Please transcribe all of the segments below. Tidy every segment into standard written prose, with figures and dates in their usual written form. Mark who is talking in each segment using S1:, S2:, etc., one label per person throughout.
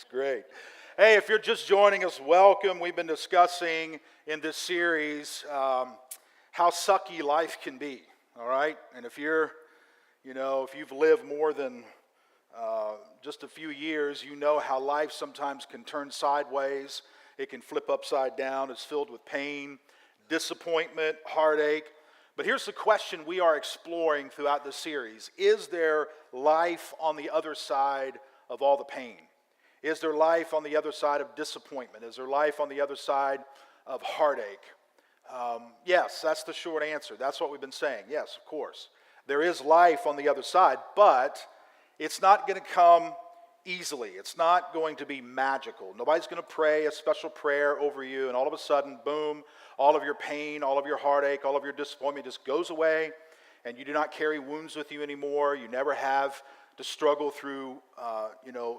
S1: Great. Hey, if you're just joining us, welcome. We've been discussing in this series how sucky life can be, all right? And if if you've lived more than just a few years, you know how life sometimes can turn sideways. It can flip upside down. It's filled with pain, disappointment, heartache. But here's the question we are exploring throughout this series. Is there life on the other side of all the pain? Is there life on the other side of disappointment? Is there life on the other side of heartache? Yes, that's the short answer. That's what we've been saying. Yes, of course. There is life on the other side, but it's not going to come easily. It's not going to be magical. Nobody's going to pray a special prayer over you, and all of a sudden, boom, all of your pain, all of your heartache, all of your disappointment just goes away, and you do not carry wounds with you anymore. You never have to struggle through,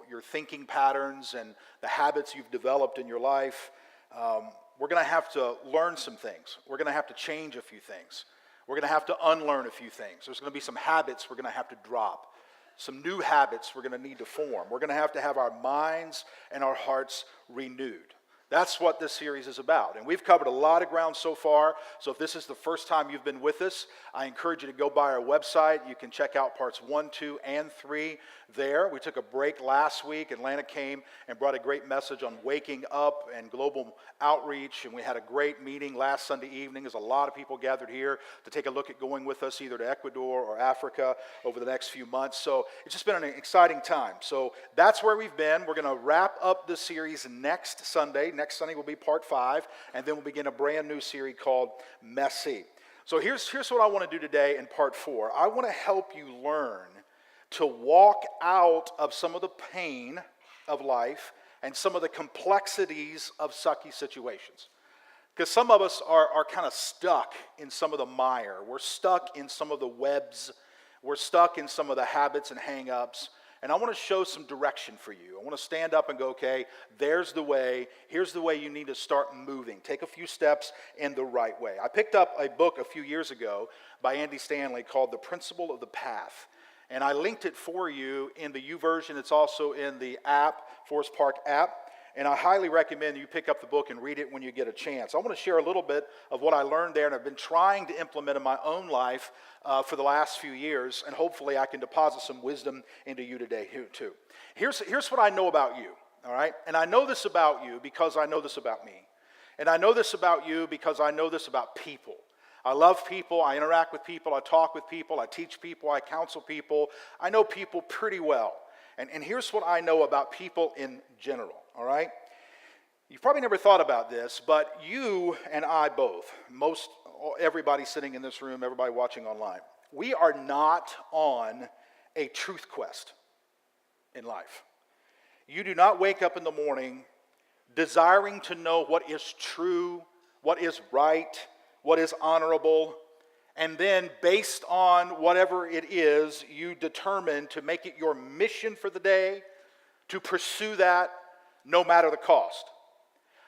S1: your thinking patterns and the habits you've developed in your life. We're going to have to learn some things. We're going to have to change a few things. We're going to have to unlearn a few things. There's going to be some habits we're going to have to drop. Some new habits we're going to need to form. We're going to have our minds and our hearts renewed. That's what this series is about. And we've covered a lot of ground so far. So if this is the first time you've been with us, I encourage you to go by our website. You can check out parts 1, 2, and 3 there. We took a break last week. Atlanta came and brought a great message on waking up and global outreach. And we had a great meeting last Sunday evening. There's a lot of people gathered here to take a look at going with us either to Ecuador or Africa over the next few months. So it's just been an exciting time. So that's where we've been. We're going to wrap up this series next Sunday. Next Sunday will be part 5, and then we'll begin a brand new series called Messy. So here's what I want to do today in part 4. I want to help you learn to walk out of some of the pain of life and some of the complexities of sucky situations. Because some of us are kind of stuck in some of the mire. We're stuck in some of the webs. We're stuck in some of the habits and hang-ups. And I want to show some direction for you. I want to stand up and go, okay, there's the way. Here's the way you need to start moving. Take a few steps in the right way. I picked up a book a few years ago by Andy Stanley called The Principle of the Path. And I linked it for you in the YouVersion. It's also in the app, Forest Park app. And I highly recommend you pick up the book and read it when you get a chance. I want to share a little bit of what I learned there and I've been trying to implement in my own life for the last few years, and hopefully I can deposit some wisdom into you today too. Here's what I know about you, all right? And I know this about you because I know this about me. And I know this about you because I know this about people. I love people, I interact with people, I talk with people, I teach people, I counsel people. I know people pretty well. And here's what I know about people in general, all right? You've probably never thought about this, but you and I both, everybody sitting in this room, everybody watching online, we are not on a truth quest in life. You do not wake up in the morning desiring to know what is true, what is right, what is honorable, and then based on whatever it is, you determine to make it your mission for the day, to pursue that no matter the cost.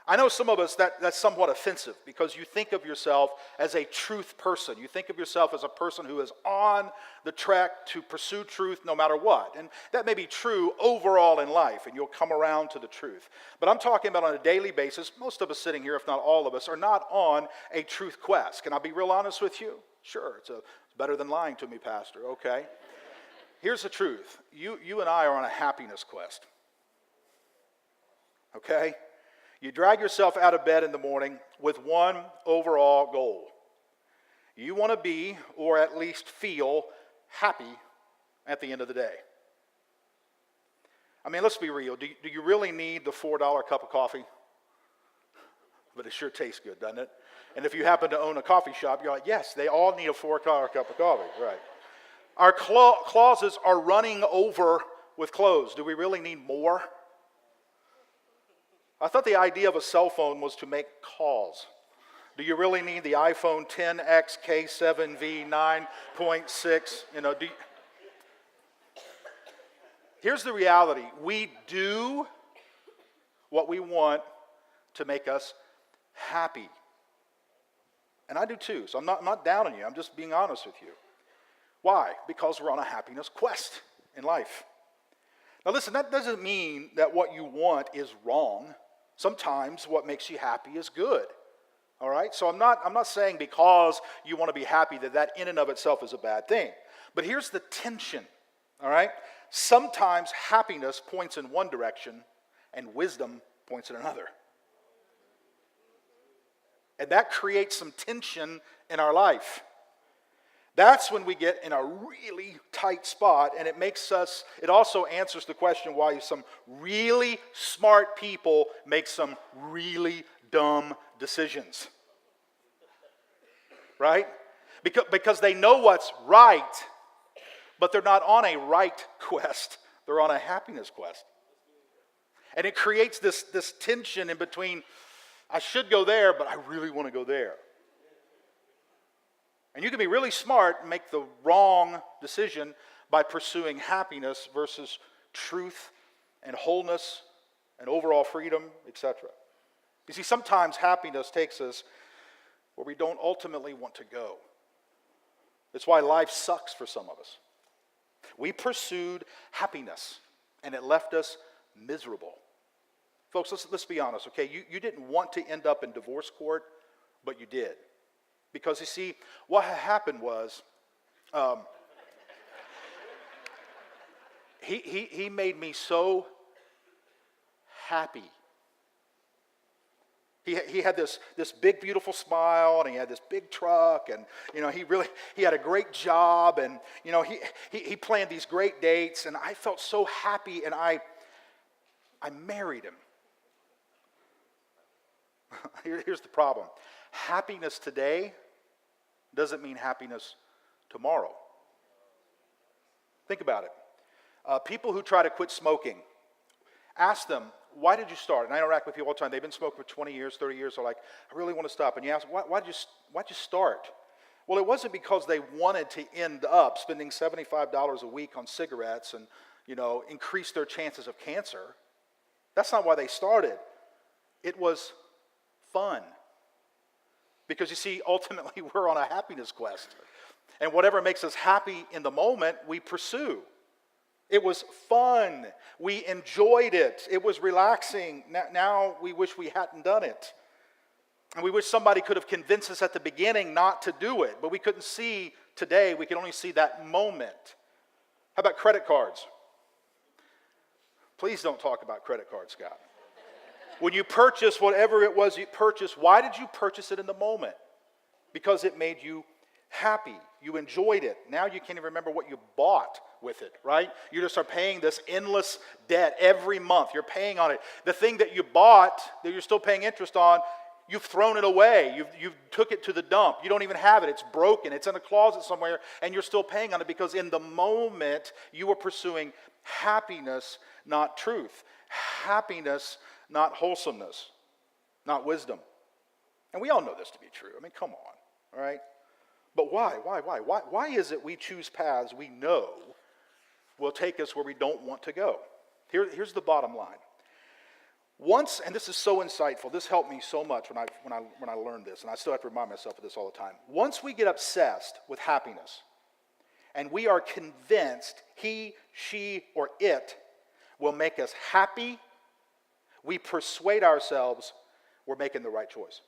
S1: I know some of us that's somewhat offensive because you think of yourself as a truth person. You think of yourself as a person who is on the track to pursue truth no matter what. And that may be true overall in life, and you'll come around to the truth. But I'm talking about on a daily basis, most of us sitting here, if not all of us, are not on a truth quest. Can I be real honest with you? Sure, it's better than lying to me, Pastor. Okay. Here's the truth. You and I are on a happiness quest. Okay? You drag yourself out of bed in the morning with one overall goal. You want to be, or at least feel, happy at the end of the day. I mean, let's be real. Do you really need the $4 cup of coffee? But it sure tastes good, doesn't it? And if you happen to own a coffee shop, you're like, yes, they all need a $4 cup of coffee. Right. Our closets are running over with clothes. Do we really need more? I thought the idea of a cell phone was to make calls. Do you really need the iPhone XS K7V 9.6? Here's the reality. We do what we want to make us happy. And I do too, so I'm not down on you. I'm just being honest with you. Why? Because we're on a happiness quest in life. Now listen, that doesn't mean that what you want is wrong. Sometimes what makes you happy is good. All right? So I'm not saying because you want to be happy that in and of itself is a bad thing. But here's the tension. All right? Sometimes happiness points in one direction and wisdom points in another. And that creates some tension in our life. That's when we get in a really tight spot, and it also answers the question why some really smart people make some really dumb decisions. Right? Because they know what's right, but they're not on a right quest. They're on a happiness quest. And it creates this tension in between, I should go there, but I really want to go there. And you can be really smart and make the wrong decision by pursuing happiness versus truth and wholeness and overall freedom, etc. You see, sometimes happiness takes us where we don't ultimately want to go. That's why life sucks for some of us. We pursued happiness, and it left us miserable. Folks, let's be honest, okay? You didn't want to end up in divorce court, but you did. Because you see, what happened was, he made me so happy. He had this big, beautiful smile, and he had this big truck, and he had a great job, and he planned these great dates, and I felt so happy, and I married him. Here's the problem. Happiness today doesn't mean happiness tomorrow. Think about it. People who try to quit smoking, ask them, why did you start? And I interact with people all the time. They've been smoking for 20 years, 30 years. They're like, I really want to stop. And you ask, why'd you start? Well, it wasn't because they wanted to end up spending $75 a week on cigarettes and, increase their chances of cancer. That's not why they started. It was fun. Because you see, ultimately, we're on a happiness quest. And whatever makes us happy in the moment, we pursue. It was fun. We enjoyed it. It was relaxing. Now we wish we hadn't done it. And we wish somebody could have convinced us at the beginning not to do it. But we couldn't see today. We can only see that moment. How about credit cards? Please don't talk about credit cards, Scott. When you purchase whatever it was you purchased, why did you purchase it in the moment? Because it made you happy. You enjoyed it. Now you can't even remember what you bought with it, right? You just are paying this endless debt every month. You're paying on it. The thing that you bought, that you're still paying interest on, you've thrown it away. You've took it to the dump. You don't even have it. It's broken. It's in a closet somewhere, and you're still paying on it because in the moment you were pursuing happiness, not truth. Happiness, not wholesomeness, not wisdom. And we all know this to be true. I mean, come on, all right? But why? Why is it we choose paths we know will take us where we don't want to go? Here's the bottom line. Once, and this is so insightful, this helped me so much when I learned this, and I still have to remind myself of this all the time. Once we get obsessed with happiness, and we are convinced he, she, or it will make us happy, we persuade ourselves we're making the right choice.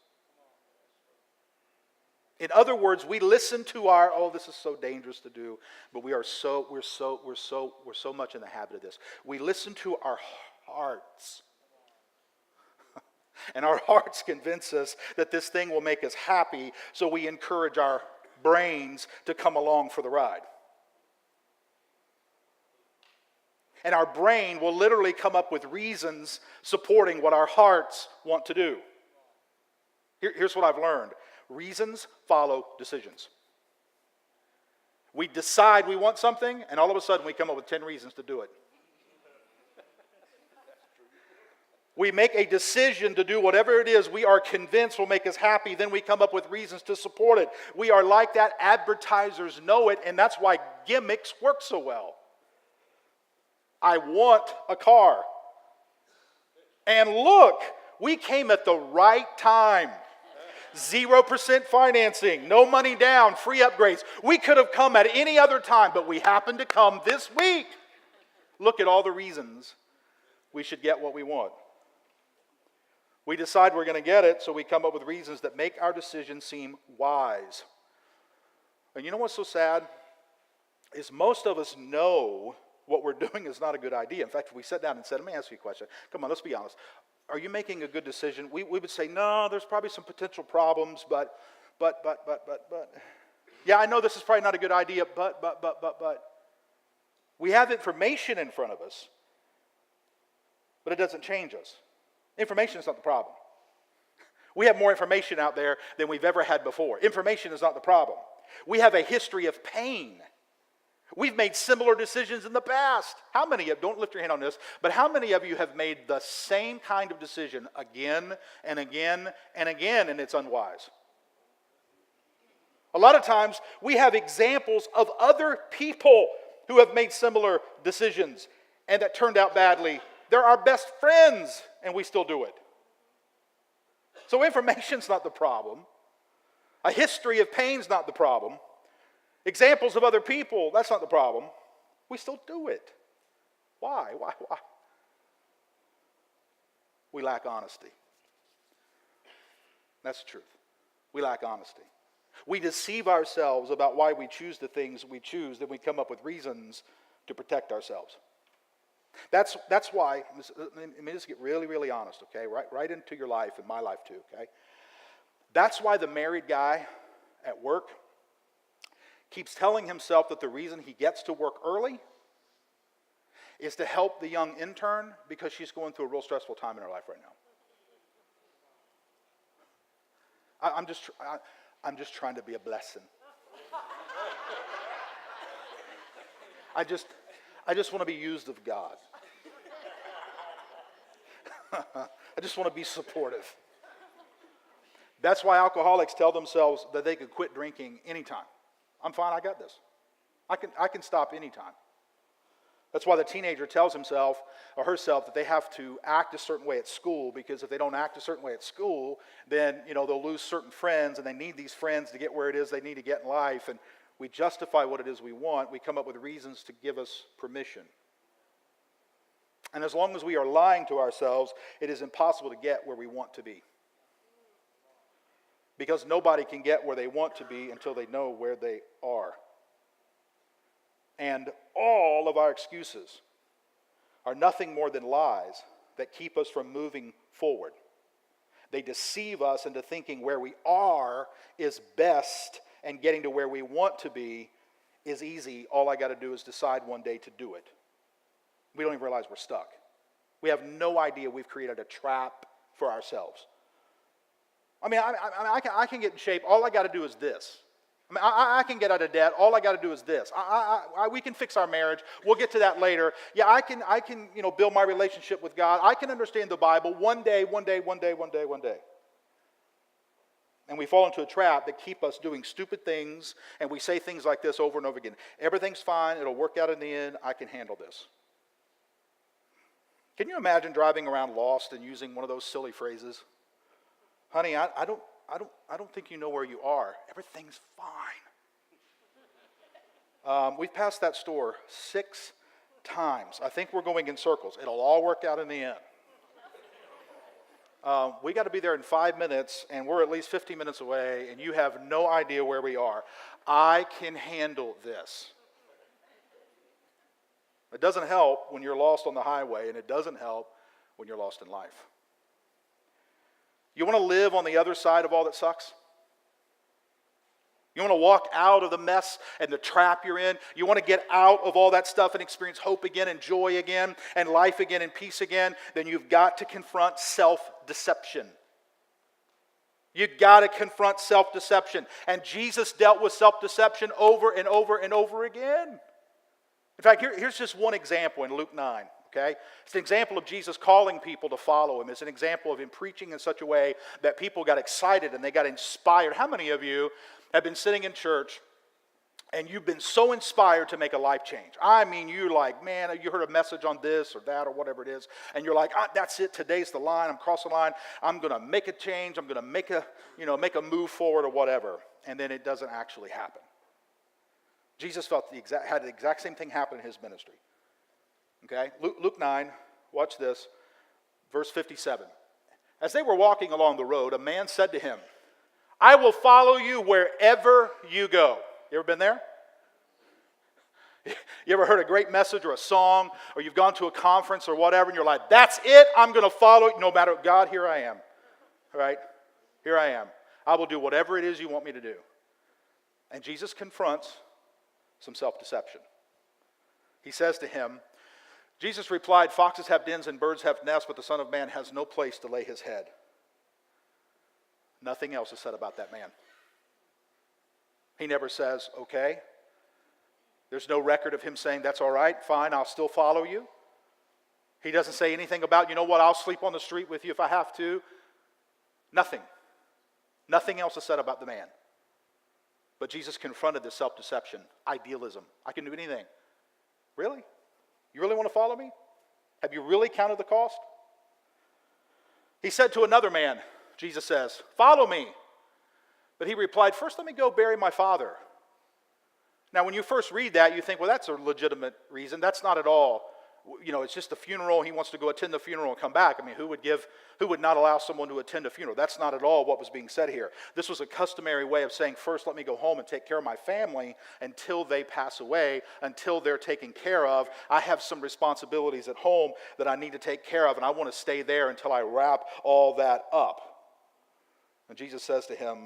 S1: In other words, we listen to this is so dangerous to do, but we're so much in the habit of this. We listen to our hearts. And our hearts convince us that this thing will make us happy, so we encourage our brains to come along for the ride. And our brain will literally come up with reasons supporting what our hearts want to do. Here's what I've learned. Reasons follow decisions. We decide we want something, and all of a sudden we come up with 10 reasons to do it. We make a decision to do whatever it is we are convinced will make us happy, then we come up with reasons to support it. We are like that. Advertisers know it, and that's why gimmicks work so well. I want a car. And look, we came at the right time. 0% financing, no money down, free upgrades. We could have come at any other time, but we happened to come this week. look at all the reasons we should get what we want. We decide we're going to get it, so we come up with reasons that make our decision seem wise. And you know what's so sad? Is most of us know what we're doing is not a good idea. In fact, if we sat down and said, let me ask you a question. Come on, let's be honest. Are you making a good decision? We would say, no, there's probably some potential problems, but. Yeah, I know this is probably not a good idea, but. We have information in front of us, but it doesn't change us. Information is not the problem. We have more information out there than we've ever had before. Information is not the problem. We have a history of pain. We've made similar decisions in the past. How many of you, don't lift your hand on this, but how many of you have made the same kind of decision again and again and again, and it's unwise? A lot of times we have examples of other people who have made similar decisions and that turned out badly. They're our best friends, and we still do it. So information's not the problem. A history of pain's not the problem. Examples of other people, that's not the problem. We still do it. Why? We lack honesty. That's the truth. We lack honesty. We deceive ourselves about why we choose the things we choose, then we come up with reasons to protect ourselves. That's why, let me just get really, really honest, okay? Right into your life and my life too, okay? That's why the married guy at work keeps telling himself that the reason he gets to work early is to help the young intern because she's going through a real stressful time in her life right now. I'm just trying to be a blessing. I just want to be used of God. I just want to be supportive. That's why alcoholics tell themselves that they could quit drinking anytime. I'm fine, I got this. I can stop anytime. That's why the teenager tells himself or herself that they have to act a certain way at school, because if they don't act a certain way at school, then they'll lose certain friends, and they need these friends to get where it is they need to get in life. And we justify what it is we want. We come up with reasons to give us permission. And as long as we are lying to ourselves, it is impossible to get where we want to be. Because nobody can get where they want to be until they know where they are. And all of our excuses are nothing more than lies that keep us from moving forward. They deceive us into thinking where we are is best, and getting to where we want to be is easy. All I got to do is decide one day to do it. We don't even realize we're stuck. We have no idea we've created a trap for ourselves. I can get in shape. All I got to do is this. I can get out of debt. All I got to do is this. We can fix our marriage. We'll get to that later. Yeah, I can build my relationship with God. I can understand the Bible one day. And we fall into a trap that keep us doing stupid things, and we say things like this over and over again. Everything's fine. It'll work out in the end. I can handle this. Can you imagine driving around lost and using one of those silly phrases? Honey, I don't think you know where you are. Everything's fine. We've passed that store 6 times. I think we're going in circles. It'll all work out in the end. We got to be there in 5 minutes, and we're at least 15 minutes away, and you have no idea where we are. I can handle this. It doesn't help when you're lost on the highway, and it doesn't help when you're lost in life. You want to live on the other side of all that sucks? You want to walk out of the mess and the trap you're in? You want to get out of all that stuff and experience hope again and joy again and life again and peace again? Then you've got to confront self-deception. You've got to confront self-deception. And Jesus dealt with self-deception over and over and over again. In fact, here's just one example in Luke 9. Okay? It's an example of Jesus calling people to follow him. It's an example of him preaching in such a way that people got excited and they got inspired. How many of you have been sitting in church and you've been so inspired to make a life change? I mean, you're like, man, you heard a message on this or that or whatever it is, and you're like, that's it, today's the line, I'm crossing the line, I'm going to make a change, I'm going to make a move forward or whatever, and then it doesn't actually happen. Jesus had the exact same thing happen in his ministry. Okay? Luke 9, watch this, verse 57. As they were walking along the road, a man said to him, I will follow you wherever you go. You ever been there? You ever heard a great message or a song, or you've gone to a conference or whatever, and you're like, that's it, I'm going to follow you, no matter, God, here I am. All right? Here I am. I will do whatever it is you want me to do. And Jesus confronts some self-deception. He says to him, Jesus replied, foxes have dens and birds have nests, but the Son of Man has no place to lay his head. Nothing else is said about that man. He never says, okay. There's no record of him saying, that's all right, fine, I'll still follow you. He doesn't say anything about, you know what, I'll sleep on the street with you if I have to. Nothing. Nothing else is said about the man. But Jesus confronted this self-deception, idealism. I can do anything. Really? You really want to follow me? Have you really counted the cost? He said to another man, Jesus says, follow me. But he replied, first let me go bury my father. Now, when you first read that, you think, well, that's a legitimate reason. That's not at all. You know, it's just a funeral. He wants to go attend the funeral and come back. I mean, who would not allow someone to attend a funeral? That's not at all what was being said here. This was a customary way of saying, first, let me go home and take care of my family until they pass away, until they're taken care of. I have some responsibilities at home that I need to take care of, and I want to stay there until I wrap all that up. And Jesus says to him,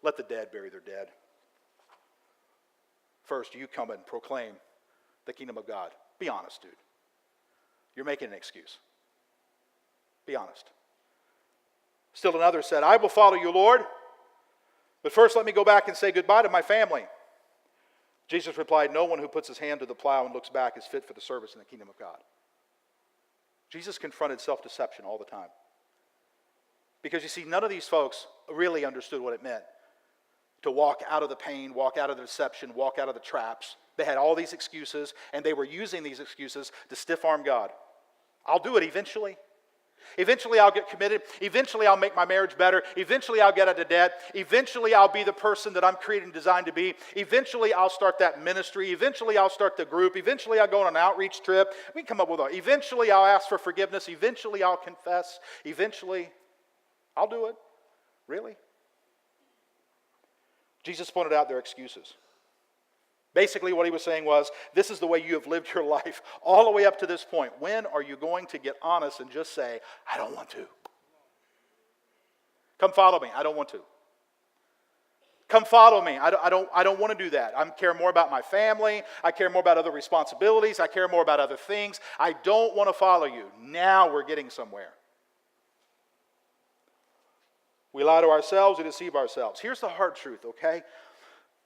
S1: let the dead bury their dead. First, you come and proclaim the kingdom of God. Be honest, dude. You're making an excuse. Be honest. Still another said, I will follow you, Lord, but first let me go back and say goodbye to my family. Jesus replied, no one who puts his hand to the plow and looks back is fit for the service in the kingdom of God. Jesus confronted self-deception all the time. Because you see, none of these folks really understood what it meant to walk out of the pain, walk out of the deception, walk out of the traps. They had all these excuses, and they were using these excuses to stiff-arm God. I'll do it eventually. Eventually I'll get committed. Eventually I'll make my marriage better. Eventually I'll get out of debt. Eventually I'll be the person that I'm created and designed to be. Eventually I'll start that ministry. Eventually I'll start the group. Eventually I'll go on an outreach trip. We can come up with all. Eventually I'll ask for forgiveness. Eventually I'll confess. Eventually I'll do it. Really? Jesus pointed out their excuses. Basically what he was saying was, this is the way you have lived your life all the way up to this point. When are you going to get honest and just say, I don't want to? Come follow me. I don't want to. Come follow me. I don't want to do that. I care more about my family. I care more about other responsibilities. I care more about other things. I don't want to follow you. Now we're getting somewhere. We lie to ourselves, we deceive ourselves. Here's the hard truth, okay?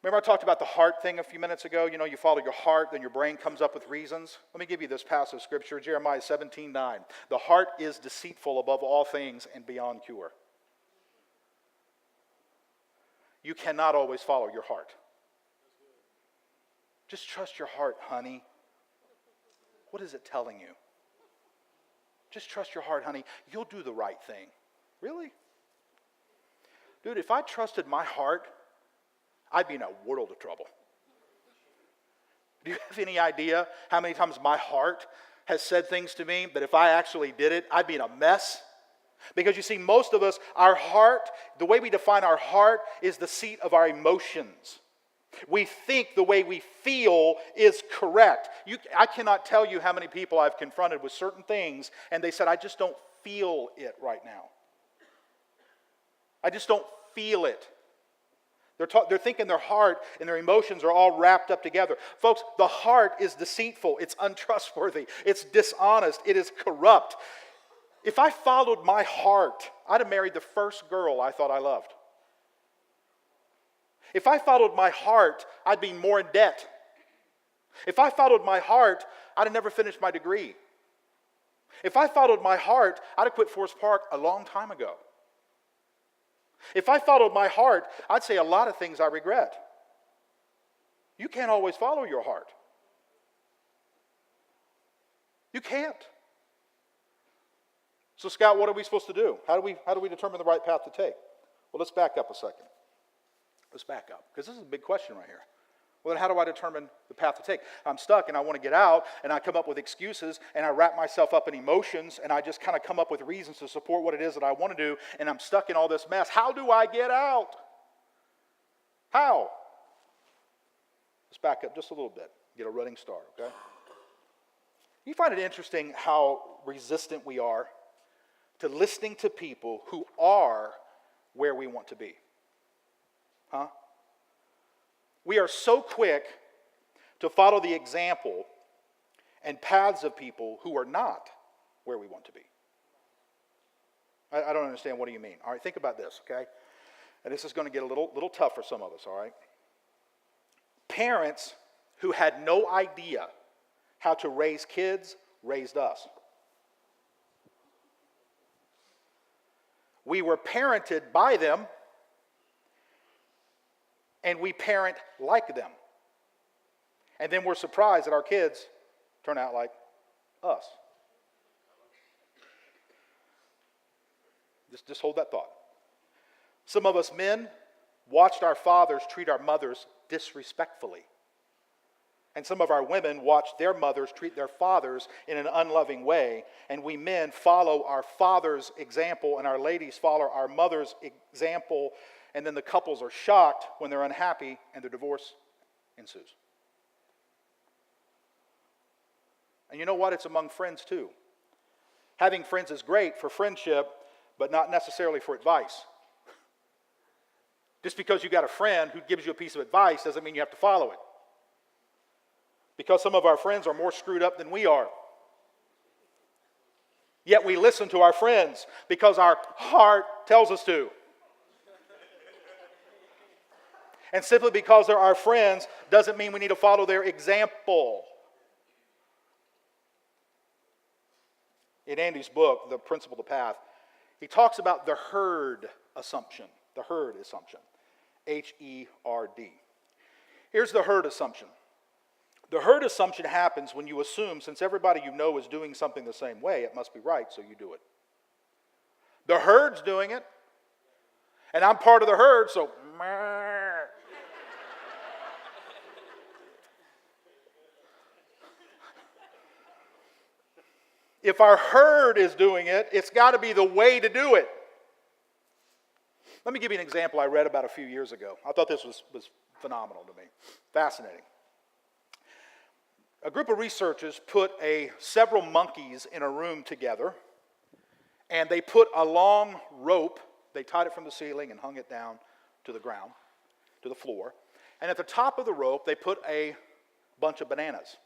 S1: Remember I talked about the heart thing a few minutes ago? You know, you follow your heart, then your brain comes up with reasons. Let me give you this passage of scripture, Jeremiah 17:9. The heart is deceitful above all things and beyond cure. You cannot always follow your heart. Just trust your heart, honey. What is it telling you? Just trust your heart, honey. You'll do the right thing. Really? Dude, if I trusted my heart, I'd be in a world of trouble. Do you have any idea how many times my heart has said things to me that if I actually did it, I'd be in a mess? Because you see, most of us, our heart, the way we define our heart is the seat of our emotions. We think the way we feel is correct. I cannot tell you how many people I've confronted with certain things, and they said, I just don't feel it right now. I just don't feel it. They're thinking their heart and their emotions are all wrapped up together. Folks, the heart is deceitful. It's untrustworthy. It's dishonest. It is corrupt. If I followed my heart, I'd have married the first girl I thought I loved. If I followed my heart, I'd be more in debt. If I followed my heart, I'd have never finished my degree. If I followed my heart, I'd have quit Forest Park a long time ago. If I followed my heart, I'd say a lot of things I regret. You can't always follow your heart. You can't. So, Scott, what are we supposed to do? How do we determine the right path to take? Well, let's back up a second. Let's back up, because this is a big question right here. Well, then how do I determine the path to take? I'm stuck and I want to get out, and I come up with excuses, and I wrap myself up in emotions, and I just kind of come up with reasons to support what it is that I want to do, and I'm stuck in all this mess. How do I get out? How? Let's back up just a little bit, get a running start, okay? You find it interesting how resistant we are to listening to people who are where we want to be. Huh? We are so quick to follow the example and paths of people who are not where we want to be. I don't understand. What do you mean? All right, think about this, okay? And this is going to get a little tough for some of us, all right? Parents who had no idea how to raise kids raised us. We were parented by them, and we parent like them. And then we're surprised that our kids turn out like us. Just hold that thought. Some of us men watched our fathers treat our mothers disrespectfully. And some of our women watched their mothers treat their fathers in an unloving way. And we men follow our father's example, and our ladies follow our mother's example. And then the couples are shocked when they're unhappy and the divorce ensues. And you know what? It's among friends too. Having friends is great for friendship, but not necessarily for advice. Just because you got a friend who gives you a piece of advice doesn't mean you have to follow it. Because some of our friends are more screwed up than we are. Yet we listen to our friends because our heart tells us to. And simply because they're our friends doesn't mean we need to follow their example. In Andy's book, The Principle, the Path, he talks about the herd assumption. The herd assumption. H-E-R-D. Here's the herd assumption. The herd assumption happens when you assume since everybody you know is doing something the same way, it must be right, so you do it. The herd's doing it, and I'm part of the herd, so if our herd is doing it, it's got to be the way to do it. Let me give you an example I read about a few years ago. I thought this was phenomenal to me. Fascinating. A group of researchers put several monkeys in a room together, and they put a long rope, they tied it from the ceiling and hung it down to the ground, to the floor. And at the top of the rope, they put a bunch of bananas.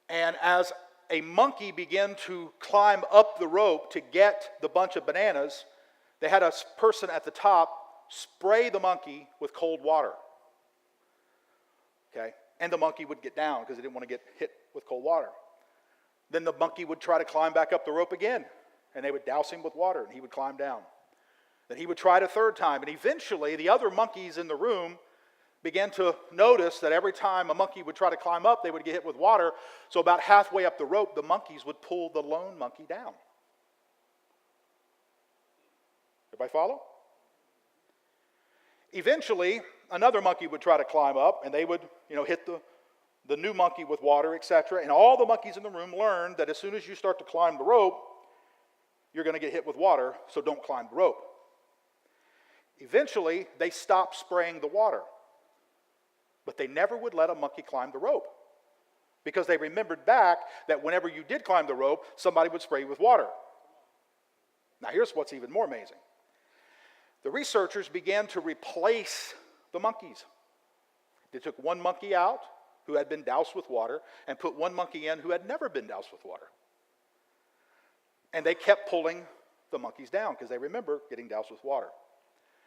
S1: And as a monkey began to climb up the rope to get the bunch of bananas, they had a person at the top spray the monkey with cold water. Okay? And the monkey would get down because he didn't want to get hit with cold water. Then the monkey would try to climb back up the rope again, and they would douse him with water, and he would climb down. Then he would try it a third time, and eventually the other monkeys in the room began to notice that every time a monkey would try to climb up, they would get hit with water. So about halfway up the rope, the monkeys would pull the lone monkey down. Everybody follow? Eventually, another monkey would try to climb up, and they would, hit the new monkey with water, etc. And all the monkeys in the room learned that as soon as you start to climb the rope, you're going to get hit with water, so don't climb the rope. Eventually, they stopped spraying the water, but they never would let a monkey climb the rope because they remembered back that whenever you did climb the rope, somebody would spray you with water. Now, here's what's even more amazing. The researchers began to replace the monkeys. They took one monkey out who had been doused with water and put one monkey in who had never been doused with water. And they kept pulling the monkeys down because they remember getting doused with water.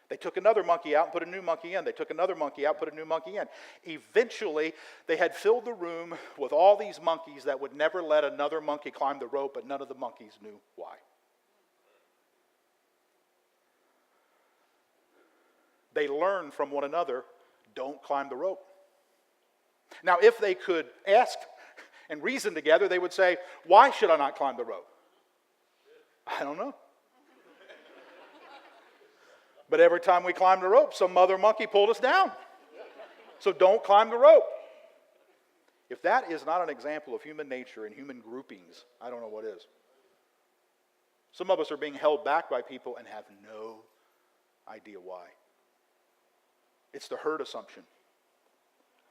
S1: They took another monkey out and put a new monkey in. They took another monkey out, put a new monkey in. Eventually, they had filled the room with all these monkeys that would never let another monkey climb the rope, but none of the monkeys knew why. They learned from one another, don't climb the rope. Now, if they could ask and reason together, they would say, why should I not climb the rope? I don't know. But every time we climbed the rope, some other monkey pulled us down. So don't climb the rope. If that is not an example of human nature and human groupings, I don't know what is. Some of us are being held back by people and have no idea why. It's the herd assumption.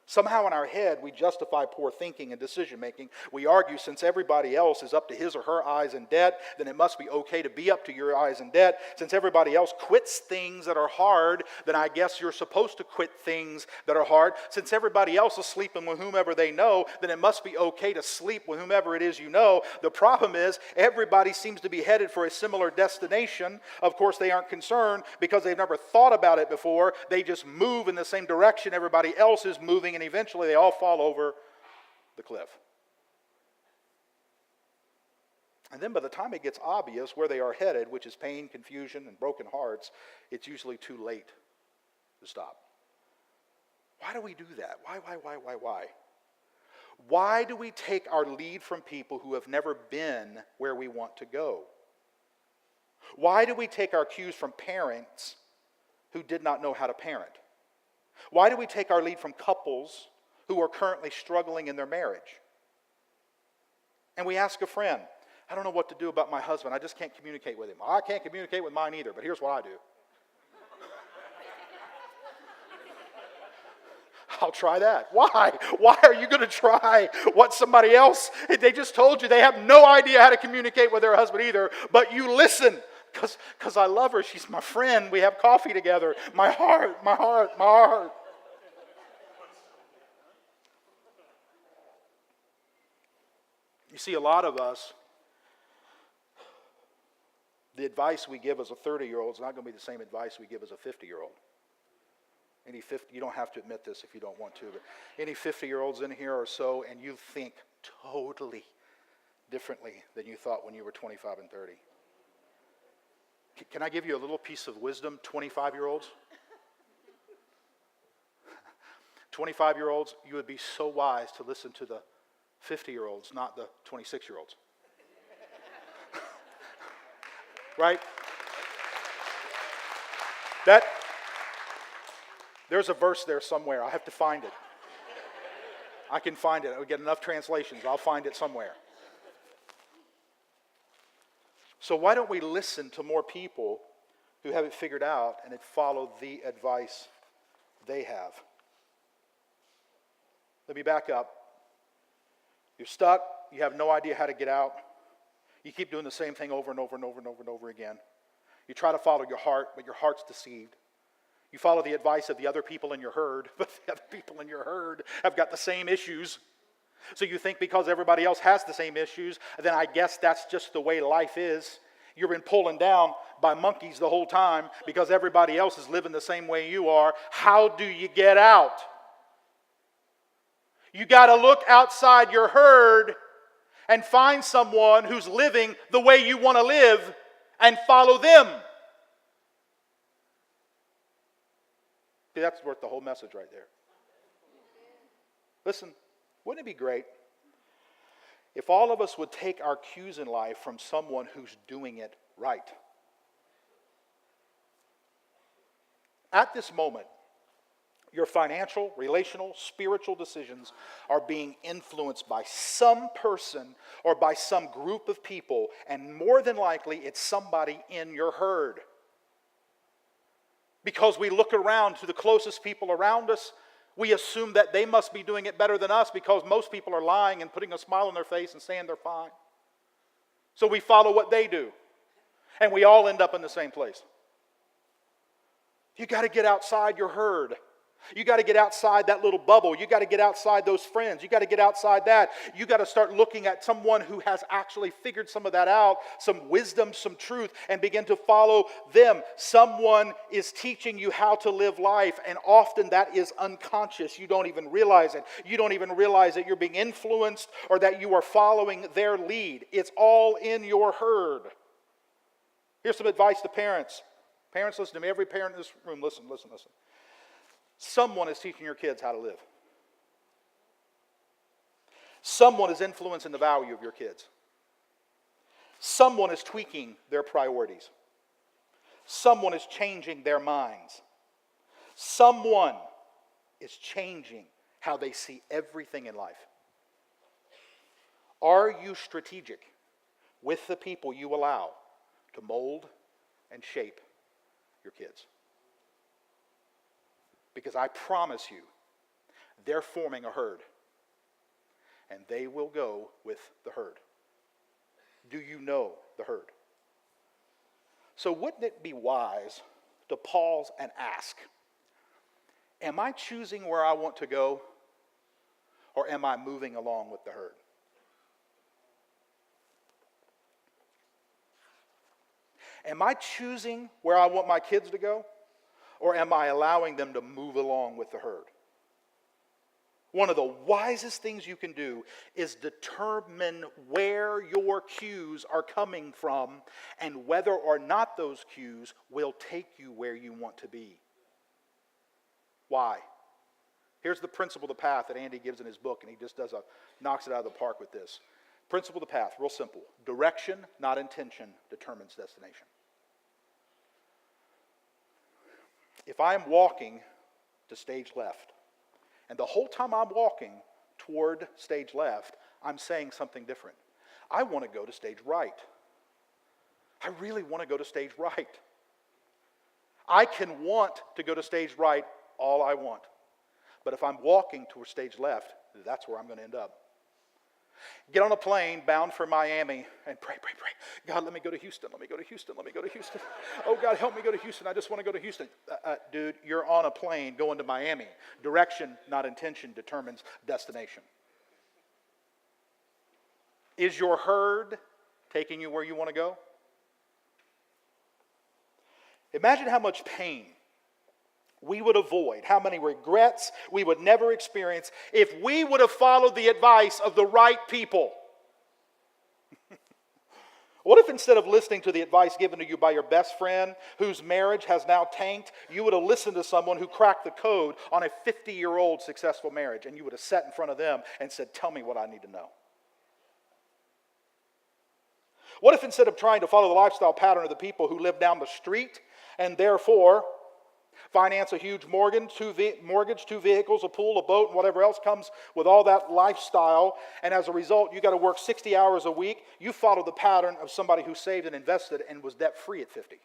S1: Somehow in our head, we justify poor thinking and decision making. We argue since everybody else is up to his or her eyes in debt, then it must be okay to be up to your eyes in debt. Since everybody else quits things that are hard, then I guess you're supposed to quit things that are hard. Since everybody else is sleeping with whomever they know, then it must be okay to sleep with whomever it is you know. The problem is everybody seems to be headed for a similar destination. Of course, they aren't concerned because they've never thought about it before. They just move in the same direction everybody else is moving, and eventually they all fall over the cliff. And then by the time it gets obvious where they are headed, which is pain, confusion, and broken hearts, it's usually too late to stop. Why do we do that? Why? Why do we take our lead from people who have never been where we want to go? Why do we take our cues from parents who did not know how to parent? Why do we take our lead from couples who are currently struggling in their marriage? And we ask a friend, I don't know what to do about my husband. I just can't communicate with him. I can't communicate with mine either, but here's what I do. I'll try that. Why? Why are you going to try what somebody else? They just told you they have no idea how to communicate with their husband either, but you listen. Because I love her. She's my friend. We have coffee together. My heart. You see, a lot of us, the advice we give as a 30-year-old is not going to be the same advice we give as a 50-year-old. You don't have to admit this if you don't want to, but any 50-year-olds in here or so, and you think totally differently than you thought when you were 25 and 30. Can I give you a little piece of wisdom, 25-year-olds? 25-year-olds, you would be so wise to listen to the 50-year-olds, not the 26-year-olds. Right? There's a verse there somewhere. I have to find it. I can find it. I'll get enough translations. I'll find it somewhere. So why don't we listen to more people who have it figured out and follow the advice they have? Let me back up. You're stuck. You have no idea how to get out. You keep doing the same thing over and over and over and over and over again. You try to follow your heart, but your heart's deceived. You follow the advice of the other people in your herd, but the other people in your herd have got the same issues. So you think because everybody else has the same issues, then I guess that's just the way life is. You've been pulling down by monkeys the whole time because everybody else is living the same way you are. How do you get out? You got to look outside your herd and find someone who's living the way you want to live and follow them. See, that's worth the whole message right there. Listen, wouldn't it be great if all of us would take our cues in life from someone who's doing it right? At this moment, your financial, relational, spiritual decisions are being influenced by some person or by some group of people, and more than likely, it's somebody in your herd. Because we look around to the closest people around us, we assume that they must be doing it better than us because most people are lying and putting a smile on their face and saying they're fine. So we follow what they do. And we all end up in the same place. You got to get outside your herd. You got to get outside that little bubble. You got to get outside those friends. You got to get outside that. You got to start looking at someone who has actually figured some of that out, some wisdom, some truth, and begin to follow them. Someone is teaching you how to live life, and often that is unconscious. You don't even realize it. You don't even realize that you're being influenced or that you are following their lead. It's all in your herd. Here's some advice to parents. Parents, listen to me. Every parent in this room, listen. Someone is teaching your kids how to live. Someone is influencing the value of your kids. Someone is tweaking their priorities. Someone is changing their minds. Someone is changing how they see everything in life. Are you strategic with the people you allow to mold and shape your kids? Because I promise you, they're forming a herd, and they will go with the herd. Do you know the herd? So wouldn't it be wise to pause and ask, am I choosing where I want to go, or am I moving along with the herd? Am I choosing where I want my kids to go, or am I allowing them to move along with the herd? One of the wisest things you can do is determine where your cues are coming from and whether or not those cues will take you where you want to be. Why? Here's the principle of the path that Andy gives in his book, and he just knocks it out of the park with this. Principle of the path, real simple. Direction, not intention, determines destination. If I'm walking to stage left, and the whole time I'm walking toward stage left, I'm saying something different. I want to go to stage right. I really want to go to stage right. I can want to go to stage right all I want. But if I'm walking toward stage left, that's where I'm going to end up. Get on a plane bound for Miami and pray. God, let me go to Houston. Let me go to Houston. Let me go to Houston. Oh, God, help me go to Houston. I just want to go to Houston. Dude, you're on a plane going to Miami. Direction, not intention, determines destination. Is your herd taking you where you want to go? Imagine how much pain we would avoid, how many regrets we would never experience if we would have followed the advice of the right people. What if instead of listening to the advice given to you by your best friend whose marriage has now tanked, you would have listened to someone who cracked the code on a 50-year-old successful marriage, and you would have sat in front of them and said, tell me what I need to know? What if instead of trying to follow the lifestyle pattern of the people who live down the street and therefore finance a huge mortgage, two vehicles, a pool, a boat, and whatever else comes with all that lifestyle, and as a result, you got to work 60 hours a week, you follow the pattern of somebody who saved and invested and was debt-free at 50.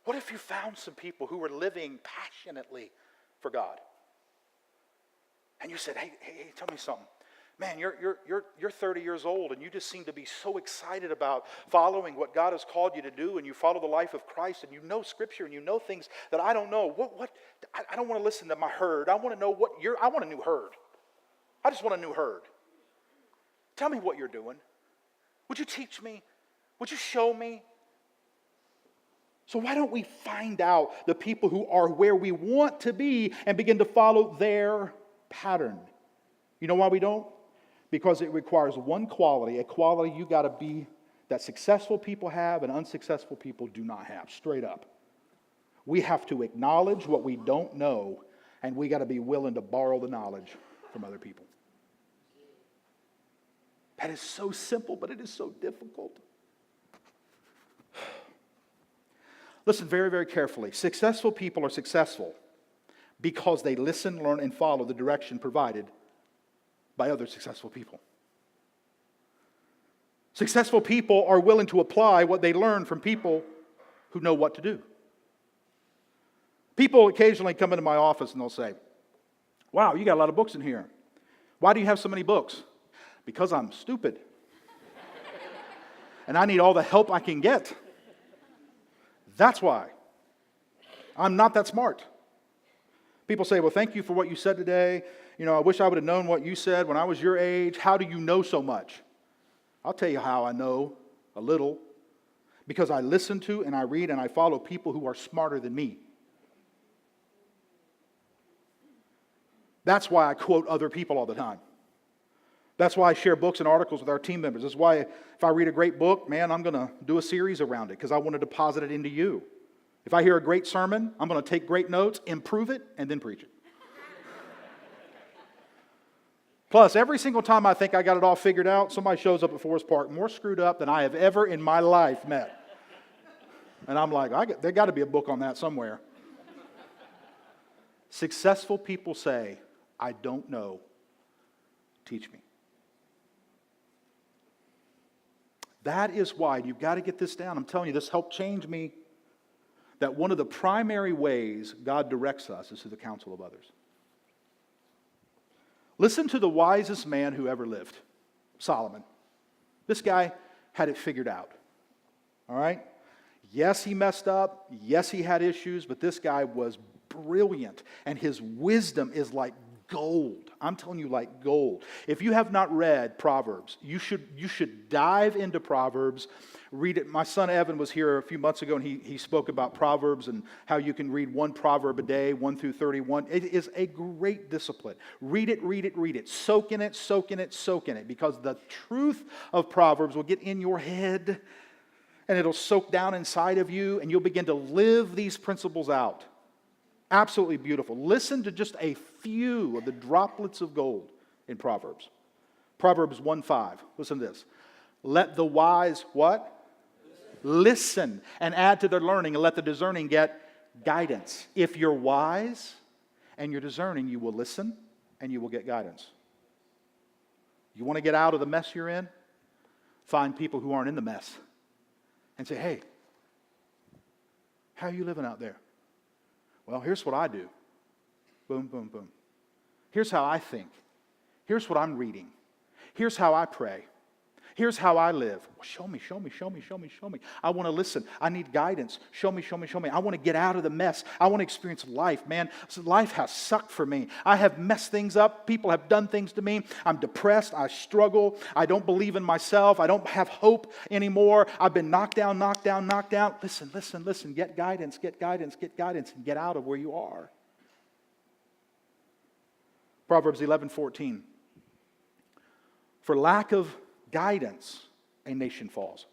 S1: What if you found some people who were living passionately for God? And you said, hey, tell me something. Man, you're 30 years old and you just seem to be so excited about following what God has called you to do, and you follow the life of Christ and you know Scripture and you know things that I don't know. I don't want to listen to my herd. I want to know I want a new herd. I just want a new herd. Tell me what you're doing. Would you teach me? Would you show me? So why don't we find out the people who are where we want to be and begin to follow their pattern? You know why we don't? Because it requires one quality, a quality you got to be that successful people have and unsuccessful people do not have, straight up. We have to acknowledge what we don't know, and we got to be willing to borrow the knowledge from other people. That is so simple, but it is so difficult. Listen very, very carefully. Successful people are successful because they listen, learn, and follow the direction provided by other successful people. Successful people are willing to apply what they learn from people who know what to do. People occasionally come into my office and they'll say, wow, you got a lot of books in here. Why do you have so many books? Because I'm stupid. And I need all the help I can get. That's why. I'm not that smart. People say, well, thank you for what you said today. I wish I would have known what you said when I was your age. How do you know so much? I'll tell you how I know a little. Because I listen to and I read and I follow people who are smarter than me. That's why I quote other people all the time. That's why I share books and articles with our team members. That's why if I read a great book, man, I'm going to do a series around it because I want to deposit it into you. If I hear a great sermon, I'm going to take great notes, improve it, and then preach it. Plus, every single time I think I got it all figured out, somebody shows up at Forest Park more screwed up than I have ever in my life met. And I'm like, there got to be a book on that somewhere. Successful people say, I don't know. Teach me. That is why, you've got to get this down. I'm telling you, this helped change me. That one of the primary ways God directs us is through the counsel of others. Listen to the wisest man who ever lived, Solomon. This guy had it figured out. All right? Yes, he messed up. Yes, he had issues, but this guy was brilliant, and his wisdom is like gold. I'm telling you, like gold. If you have not read Proverbs, you should dive into Proverbs. Read it. My son Evan was here a few months ago, and he spoke about Proverbs and how you can read one proverb a day, 1 through 31. It is a great discipline. Read it, read it, read it. Soak in it, soak in it, soak in it, because the truth of Proverbs will get in your head, and it'll soak down inside of you, and you'll begin to live these principles out. Absolutely beautiful. Listen to just a few of the droplets of gold in Proverbs. Proverbs 1:5. Listen to this. Let the wise, what? Listen, and add to their learning, and let the discerning get guidance. If you're wise and you're discerning, you will listen and you will get guidance. You want to get out of the mess you're in? Find people who aren't in the mess and say, hey, how are you living out there? Well, here's what I do. Boom, boom, boom. Here's how I think. Here's what I'm reading. Here's how I pray. Here's how I live. Well, show me, show me, show me, show me, show me. I want to listen. I need guidance. Show me, show me, show me. I want to get out of the mess. I want to experience life, man. Life has sucked for me. I have messed things up. People have done things to me. I'm depressed. I struggle. I don't believe in myself. I don't have hope anymore. I've been knocked down, knocked down, knocked down. Listen, listen, listen. Get guidance, get guidance, get guidance, and get out of where you are. Proverbs 11:14. For lack of guidance, a nation falls.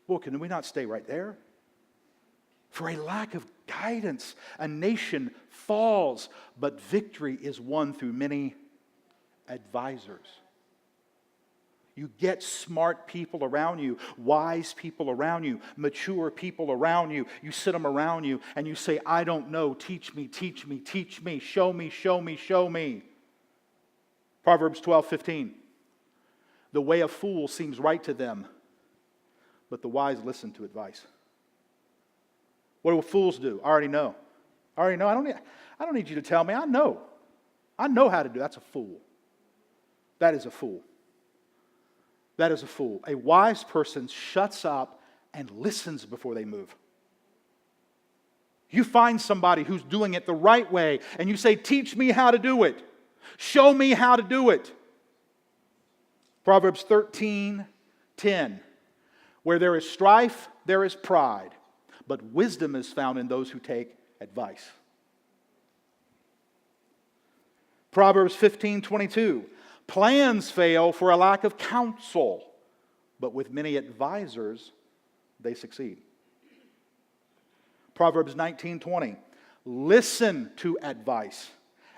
S1: Well, can we not stay right there? For a lack of guidance, a nation falls, but victory is won through many advisors. You get smart people around you, wise people around you, mature people around you. You sit them around you and you say, I don't know, teach me, teach me, teach me, show me, show me, show me. Proverbs 12:15. The way of fools seems right to them, but the wise listen to advice. What do fools do? I already know. I already know. I don't need you to tell me. I know. I know how to do it. That's a fool. That is a fool. That is a fool. A wise person shuts up and listens before they move. You find somebody who's doing it the right way, and you say, teach me how to do it. Show me how to do it. Proverbs 13:10. Where there is strife, there is pride, but wisdom is found in those who take advice. Proverbs 15:22. Plans fail for a lack of counsel, but with many advisors, they succeed. Proverbs 19:20. Listen to advice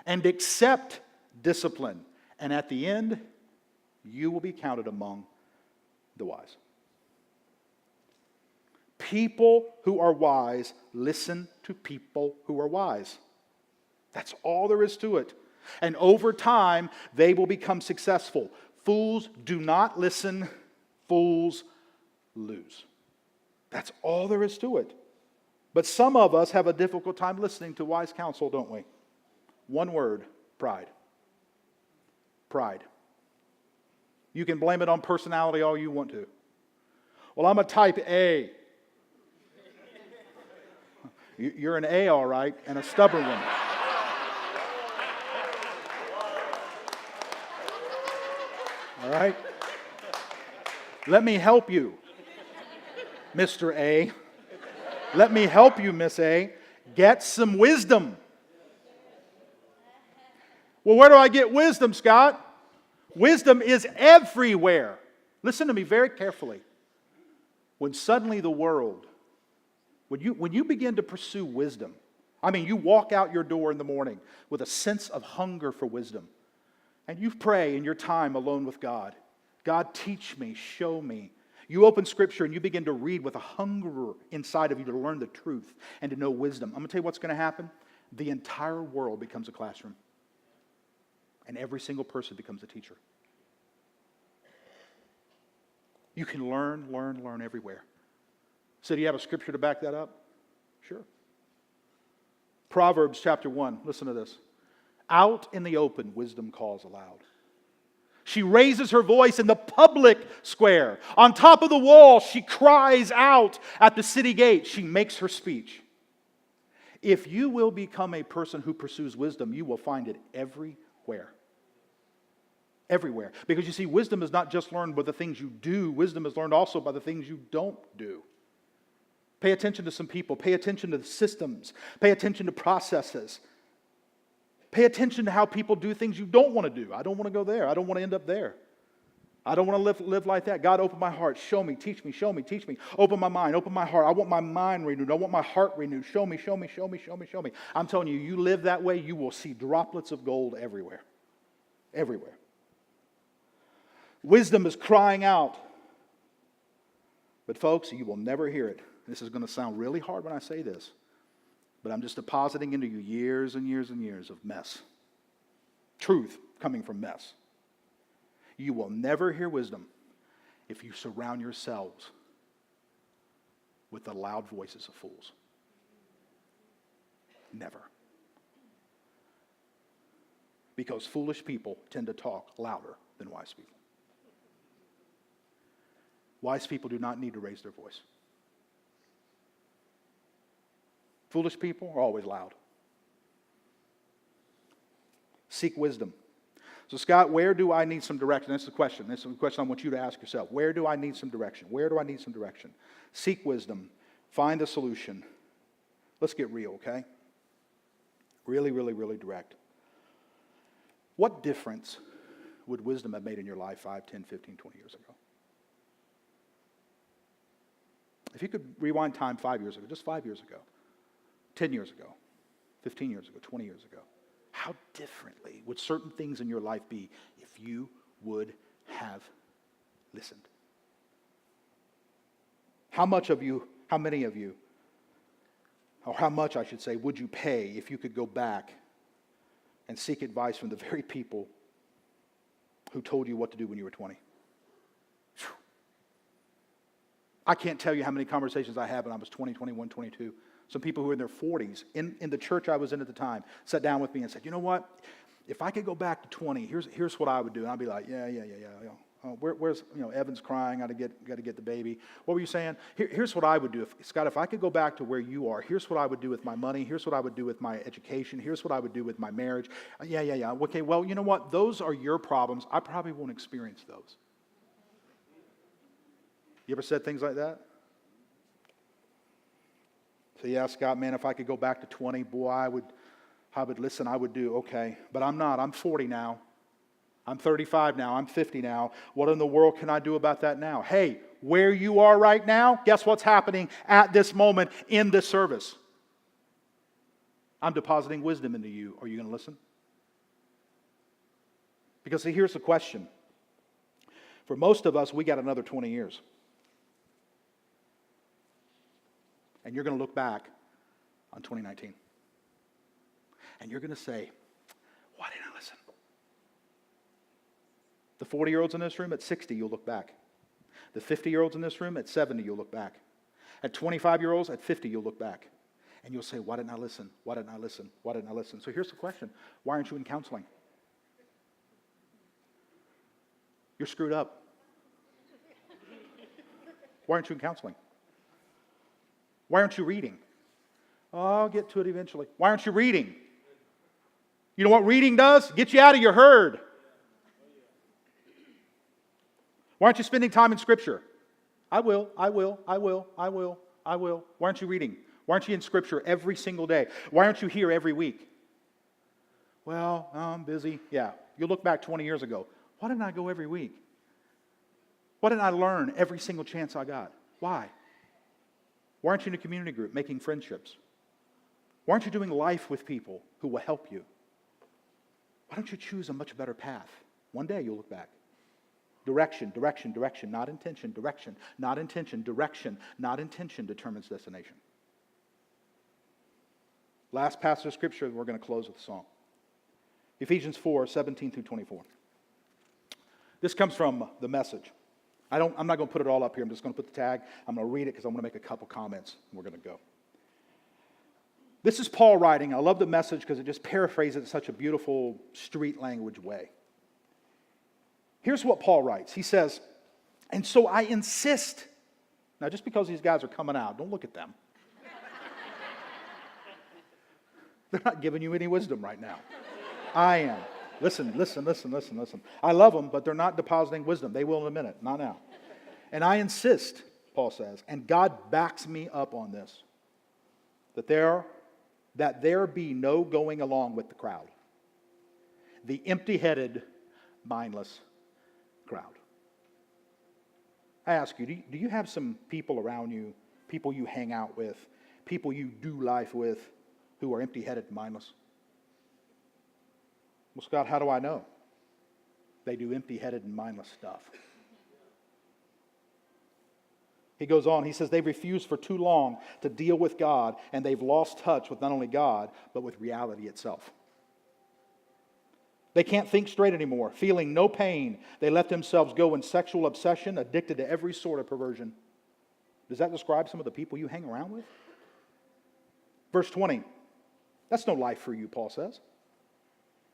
S1: and accept discipline, and at the end, you will be counted among the wise. People who are wise listen to people who are wise. That's all there is to it. And over time, they will become successful. Fools do not listen. Fools lose. That's all there is to it. But some of us have a difficult time listening to wise counsel, don't we? One word, pride. Pride. You can blame it on personality all you want to. Well, I'm a type A. You're an A, all right, and a stubborn one. All right? Let me help you, Mr. A. Let me help you, Miss A. Get some wisdom. Well, where do I get wisdom, Scott? Wisdom is everywhere. Listen to me very carefully. When suddenly the world, when you begin to pursue wisdom, I mean, you walk out your door in the morning with a sense of hunger for wisdom, and you pray in your time alone with God. God, teach me, show me. You open Scripture and you begin to read with a hunger inside of you to learn the truth and to know wisdom. I'm going to tell you what's going to happen. The entire world becomes a classroom. And every single person becomes a teacher. You can learn everywhere. So do you have a scripture to back that up? Sure. Proverbs chapter 1. Listen to this. Out in the open, wisdom calls aloud. She raises her voice in the public square. On top of the wall, she cries out at the city gate. She makes her speech. If you will become a person who pursues wisdom, you will find it everywhere. Everywhere. Because you see, wisdom is not just learned by the things you do. Wisdom is learned also by the things you don't do. Pay attention to some people. Pay attention to the systems. Pay attention to processes. Pay attention to how people do things you don't want to do. I don't want to go there. I don't want to end up there. I don't want to live like that. God, open my heart. Show me. Teach me. Show me. Teach me. Open my mind. Open my heart. I want my mind renewed. I want my heart renewed. Show me. Show me. Show me. Show me. Show me. I'm telling you, you live that way, you will see droplets of gold everywhere. Everywhere. Wisdom is crying out. But folks, you will never hear it. This is going to sound really hard when I say this. But I'm just depositing into you years and years and years of mess. Truth coming from mess. You will never hear wisdom if you surround yourselves with the loud voices of fools. Never. Because foolish people tend to talk louder than wise people. Wise people do not need to raise their voice. Foolish people are always loud. Seek wisdom. So Scott, where do I need some direction? That's the question. That's the question I want you to ask yourself. Where do I need some direction? Where do I need some direction? Seek wisdom. Find a solution. Let's get real, okay? Really, really, really direct. What difference would wisdom have made in your life 5, 10, 15, 20 years ago? If you could rewind time 5 years ago, just 5 years ago, 10 years ago, 15 years ago, 20 years ago, how differently would certain things in your life be if you would have listened? How many of you, or how much I should say, would you pay if you could go back and seek advice from the very people who told you what to do when you were 20? I can't tell you how many conversations I had when I was 20, 21, 22. Some people who were in their 40s, in the church I was in at the time, sat down with me and said, you know what? If I could go back to 20, here's what I would do. And I'd be like, yeah. Where's Evan's crying? Got to get the baby. What were you saying? Here's what I would do. Scott, if I could go back to where you are, here's what I would do with my money. Here's what I would do with my education. Here's what I would do with my marriage. Yeah. Okay, well, you know what? Those are your problems. I probably won't experience those. You ever said things like that? So yeah, Scott, man, if I could go back to 20, boy, I would listen, I would do, okay. But I'm not. I'm 40 now. I'm 35 now. I'm 50 now. What in the world can I do about that now? Hey, where you are right now, guess what's happening at this moment in this service? I'm depositing wisdom into you. Are you going to listen? Because see, here's the question. For most of us, we got another 20 years. And you're going to look back on 2019. And you're going to say, why didn't I listen? The 40-year-olds in this room, at 60, you'll look back. The 50-year-olds in this room, at 70, you'll look back. At 25-year-olds, at 50, you'll look back. And you'll say, why didn't I listen? Why didn't I listen? Why didn't I listen? So here's the question. Why aren't you in counseling? You're screwed up. Why aren't you in counseling? Why aren't you reading? Oh, I'll get to it eventually. Why aren't you reading? You know what reading does? Get you out of your herd. Why aren't you spending time in Scripture? I will. Why aren't you reading? Why aren't you in Scripture every single day? Why aren't you here every week? Well, I'm busy. Yeah, you look back 20 years ago. Why didn't I go every week? Why didn't I learn every single chance I got? Why? Why aren't you in a community group making friendships? Why aren't you doing life with people who will help you? Why don't you choose a much better path? One day you'll look back. Direction, direction, direction, not intention. Direction, not intention. Direction, not intention determines destination. Last passage of Scripture, we're going to close with a song. Ephesians 4:17-24. This comes from the Message. I'm not going to put it all up here. I'm just going to put the tag. I'm going to read it because I'm going to make a couple comments, and we're going to go. This is Paul writing. I love the Message because it just paraphrases it in such a beautiful street language way. Here's what Paul writes. He says, and so I insist. Now, just because these guys are coming out, don't look at them. They're not giving you any wisdom right now. I am. Listen. I love them, but they're not depositing wisdom. They will in a minute, not now. And I insist, Paul says, and God backs me up on this, that there be no going along with the crowd. The empty-headed, mindless crowd. I ask you, do you have some people around you, people you hang out with, people you do life with, who are empty-headed and mindless? Well, Scott, how do I know? They do empty-headed and mindless stuff. He goes on, he says, they've refused for too long to deal with God, and they've lost touch with not only God, but with reality itself. They can't think straight anymore, feeling no pain. They let themselves go in sexual obsession, addicted to every sort of perversion. Does that describe some of the people you hang around with? Verse 20, that's no life for you, Paul says.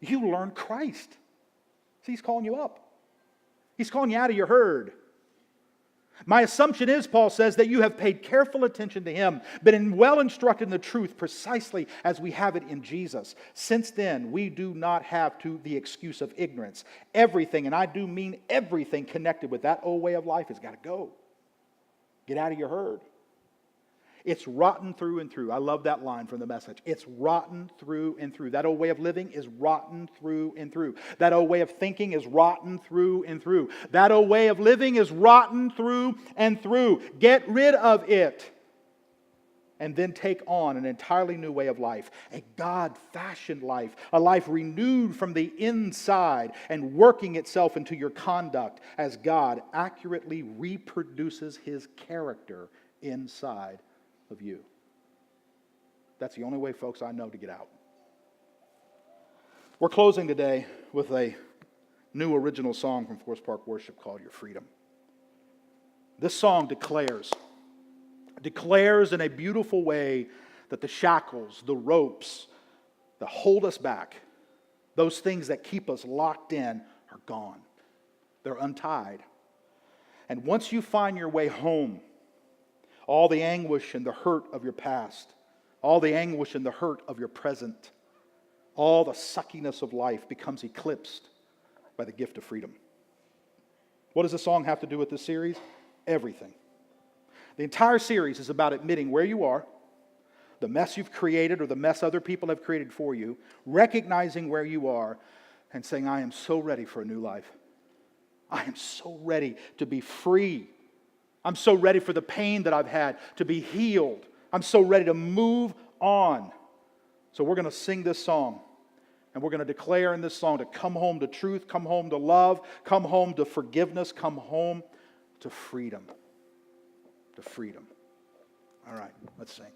S1: You learn Christ. See, he's calling you up. He's calling you out of your herd. My assumption is, Paul says, that you have paid careful attention to him, been well instructed in the truth precisely as we have it in Jesus. Since then, we do not have the excuse of ignorance. Everything, and I do mean everything connected with that old way of life has got to go. Get out of your herd. It's rotten through and through. I love that line from the Message. It's rotten through and through. That old way of living is rotten through and through. That old way of thinking is rotten through and through. That old way of living is rotten through and through. Get rid of it. And then take on an entirely new way of life. A God-fashioned life. A life renewed from the inside and working itself into your conduct as God accurately reproduces His character inside of you. That's the only way, folks, I know to get out. We're closing today with a new original song from Forest Park Worship called Your Freedom. This song declares in a beautiful way that the shackles, the ropes that hold us back, those things that keep us locked in are gone. They're untied. And once you find your way home, all the anguish and the hurt of your past, all the anguish and the hurt of your present, all the suckiness of life becomes eclipsed by the gift of freedom. What does the song have to do with this series? Everything. The entire series is about admitting where you are, the mess you've created or the mess other people have created for you, recognizing where you are and saying, I am so ready for a new life. I am so ready to be free. I'm so ready for the pain that I've had to be healed. I'm so ready to move on. So we're going to sing this song. And we're going to declare in this song to come home to truth, come home to love, come home to forgiveness, come home to freedom. To freedom. All right, let's sing.